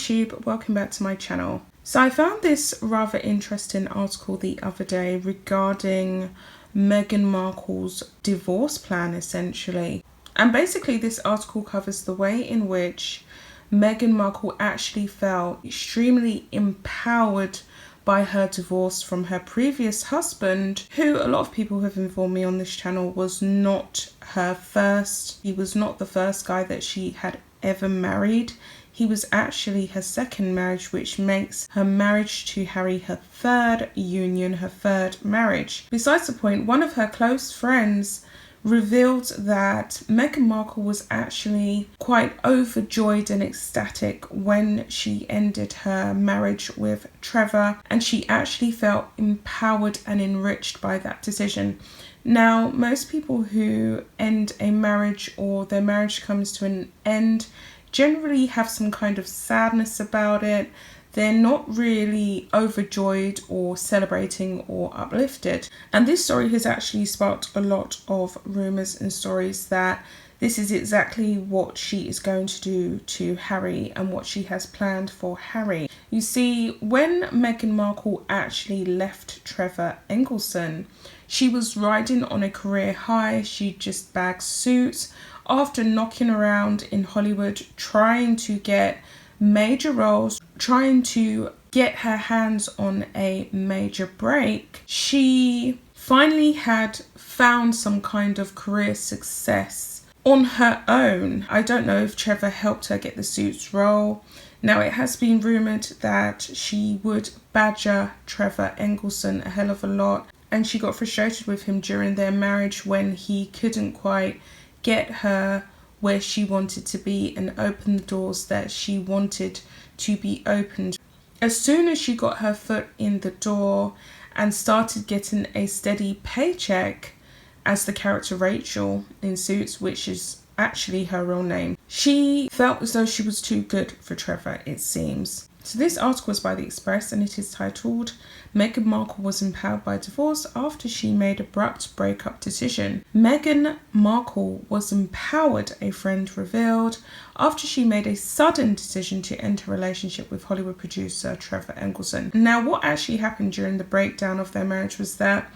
YouTube, welcome back to my channel. So I found this rather interesting article the other day regarding Meghan Markle's divorce plan essentially. And basically this article covers the way in which Meghan Markle actually felt extremely empowered by her divorce from her previous husband, who a lot of people have informed me on this channel was not her first. He was not the first guy that she had ever married. He was actually her second marriage, which makes her marriage to Harry her third union, her third marriage. Besides the point, one of her close friends revealed that Meghan Markle was actually quite overjoyed and ecstatic when she ended her marriage with Trevor, and she actually felt empowered and enriched by that decision. Now, most people who end a marriage or their marriage comes to an end generally have some kind of sadness about it. They're not really overjoyed or celebrating or uplifted. And this story has actually sparked a lot of rumours and stories that this is exactly what she is going to do to Harry and what she has planned for Harry. You see, when Meghan Markle actually left Trevor Engelson, she was riding on a career high. She just bagged suits after knocking around in Hollywood, trying to get major roles, trying to get her hands on a major break. She finally had found some kind of career success on her own. I don't know if Trevor helped her get the Suits role. Now, it has been rumoured that she would badger Trevor Engelson a hell of a lot, and she got frustrated with him during their marriage when he couldn't quite get her where she wanted to be and open the doors that she wanted to be opened. As soon as she got her foot in the door and started getting a steady paycheck as the character Rachel in Suits, which is actually her real name, she felt as though she was too good for Trevor, it seems. So this article is by The Express and it is titled Meghan Markle was empowered by divorce after she made abrupt breakup decision. Meghan Markle was empowered, a friend revealed, after she made a sudden decision to end her relationship with Hollywood producer Trevor Engelson. Now, what actually happened during the breakdown of their marriage was that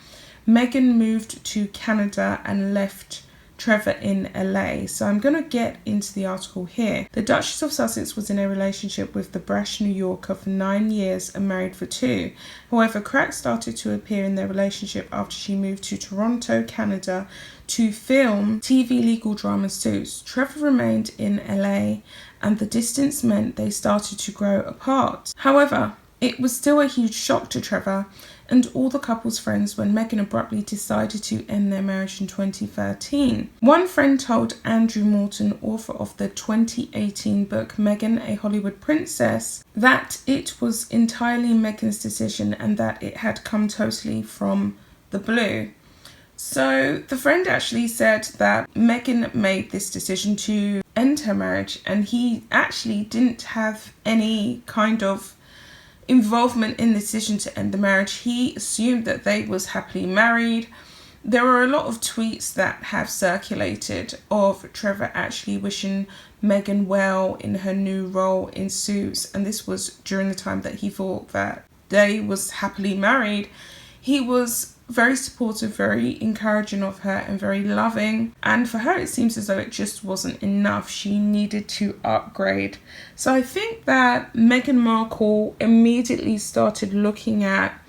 Meghan moved to Canada and left Trevor in LA. So I'm going to get into the article here. The Duchess of Sussex was in a relationship with the brash New Yorker for 9 years and married for 2. However, cracks started to appear in their relationship after she moved to Toronto, Canada to film TV legal drama Suits. Trevor remained in LA and the distance meant they started to grow apart. However, it was still a huge shock to Trevor and all the couple's friends when Meghan abruptly decided to end their marriage in 2013. One friend told Andrew Morton, author of the 2018 book Meghan, a Hollywood Princess, that it was entirely Meghan's decision and that it had come totally from the blue. So the friend actually said that Meghan made this decision to end her marriage and he actually didn't have any kind of involvement in the decision to end the marriage. He assumed that they was happily married. There are a lot of tweets that have circulated of Trevor actually wishing Meghan well in her new role in Suits, and this was during the time that he thought that they was happily married. He was very supportive, very encouraging of her and very loving, and for her it seems as though it just wasn't enough. She needed to upgrade. So I think that Meghan Markle immediately started looking at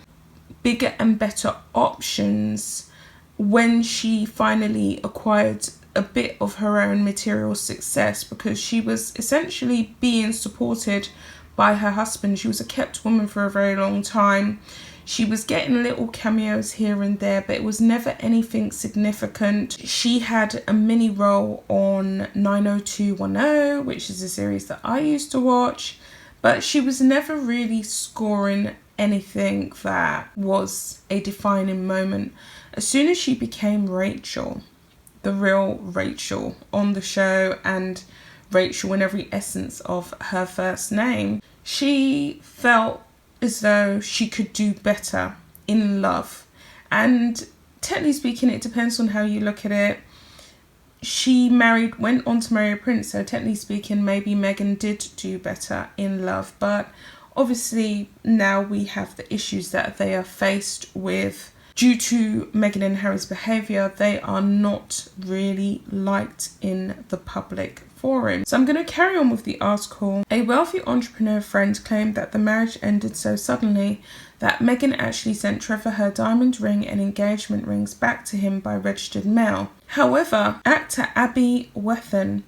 bigger and better options when she finally acquired a bit of her own material success, because she was essentially being supported by her husband. She was a kept woman for a very long time. She was getting little cameos here and there, but it was never anything significant. She had a mini role on 90210, which is a series that I used to watch, but she was never really scoring anything that was a defining moment. As soon as she became Rachel, the real Rachel on the show, and Rachel in every essence of her first name, she felt as though she could do better in love. And technically speaking, it depends on how you look at it. she went on to marry a prince, so technically speaking, maybe Meghan did do better in love. But obviously now we have the issues that they are faced with due to Meghan and Harry's behaviour. They are not really liked in the public forum. So I'm going to carry on with the article. A wealthy entrepreneur friend claimed that the marriage ended so suddenly that Meghan actually sent Trevor her diamond ring and engagement rings back to him by registered mail. However, actor Abby Wethan,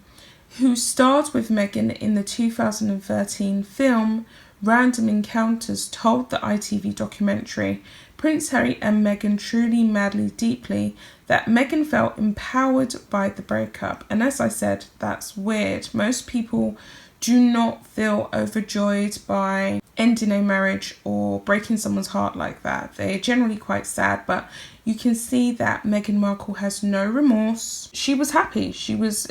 who starred with Meghan in the 2013 film Random Encounters, told the ITV documentary Prince Harry and Meghan truly, madly, deeply that Meghan felt empowered by the breakup. And as I said, that's weird. Most people do not feel overjoyed by ending a marriage or breaking someone's heart like that. They're generally quite sad, but you can see that Meghan Markle has no remorse. She was happy. She was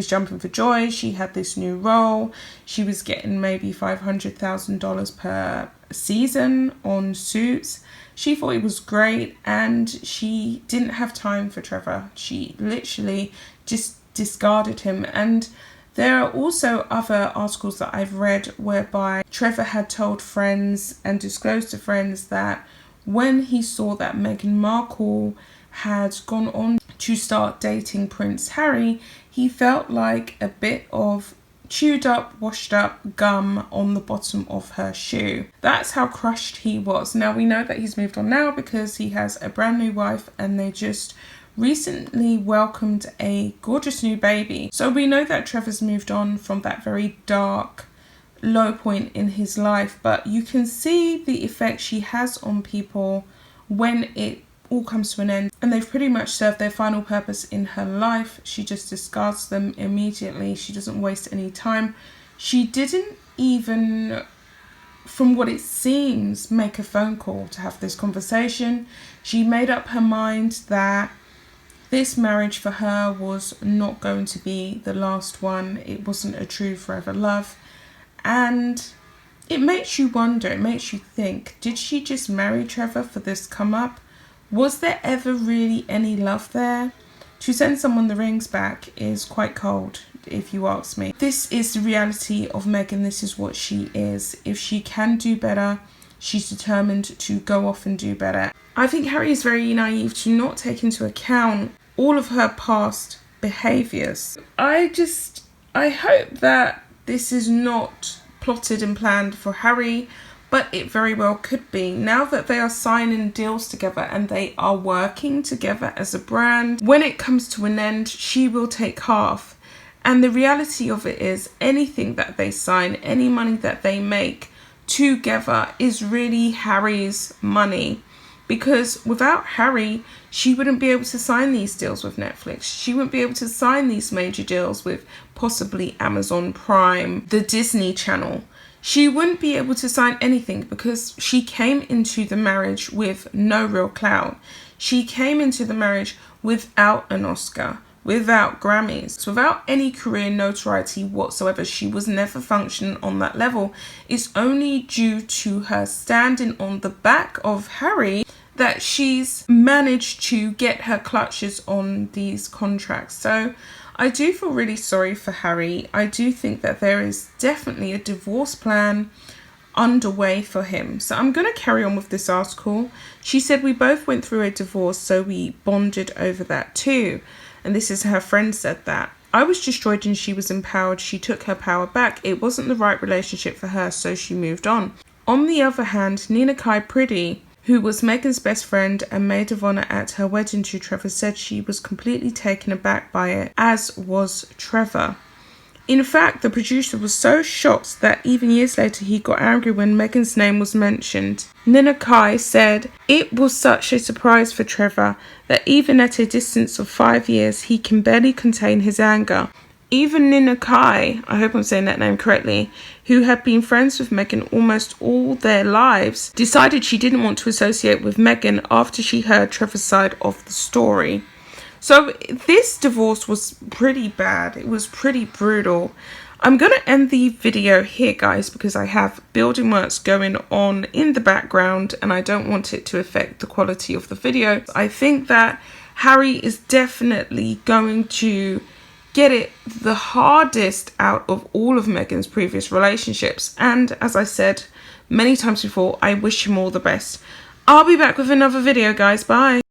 jumping for joy. She had this new role. She was getting maybe $500,000 per season on Suits. She thought it was great, and she didn't have time for Trevor. She literally just discarded him. And there are also other articles that I've read whereby Trevor had told friends and disclosed to friends that when he saw that Meghan Markle had gone on to start dating Prince Harry, he felt like a bit of chewed up, washed up gum on the bottom of her shoe. That's how crushed he was. Now we know that he's moved on now because he has a brand new wife, and they just recently welcomed a gorgeous new baby. So we know that Trevor's moved on from that very dark low point in his life, but you can see the effect she has on people when it all comes to an end and they've pretty much served their final purpose in her life. She just discards them immediately. She doesn't waste any time. She didn't even, from what it seems, make a phone call to have this conversation. She made up her mind that this marriage for her was not going to be the last one. It wasn't a true forever love. And it makes you wonder, it makes you think, did she just marry Trevor for this come up? Was there ever really any love there? To send someone the rings back is quite cold, if you ask me. This is the reality of Meghan. This is what she is. If she can do better, she's determined to go off and do better. I think Harry is very naive to not take into account all of her past behaviours. I hope that this is not plotted and planned for Harry, but it very well could be. Now that they are signing deals together and they are working together as a brand, when it comes to an end, she will take half. And the reality of it is, anything that they sign, any money that they make together is really Harry's money. Because without Harry, she wouldn't be able to sign these deals with Netflix. She wouldn't be able to sign these major deals with possibly Amazon Prime, the Disney Channel. She wouldn't be able to sign anything because she came into the marriage with no real clout. She came into the marriage without an Oscar, without Grammys, without any career notoriety whatsoever. She was never functioning on that level. It's only due to her standing on the back of Harry that she's managed to get her clutches on these contracts. So I do feel really sorry for Harry. I do think that there is definitely a divorce plan underway for him. So I'm going to carry on with this article. She said, "We both went through a divorce, so we bonded over that too." And this is her friend said that. "I was destroyed and she was empowered. She took her power back. It wasn't the right relationship for her, so she moved on." On the other hand, Nina Kai Priddy, who was Meghan's best friend and maid of honour at her wedding to Trevor, said she was completely taken aback by it, as was Trevor. In fact, the producer was so shocked that even years later he got angry when Meghan's name was mentioned. Nina Kai said, "It was such a surprise for Trevor that even at a distance of 5 years he can barely contain his anger." Even Nina Kai, I hope I'm saying that name correctly, who had been friends with Meghan almost all their lives, decided she didn't want to associate with Meghan after she heard Trevor's side of the story. So this divorce was pretty bad. It was pretty brutal. I'm going to end the video here, guys, because I have building works going on in the background and I don't want it to affect the quality of the video. I think that Harry is definitely going to get it the hardest out of all of Meghan's previous relationships. And as I said many times before, I wish him all the best. I'll be back with another video, guys. Bye.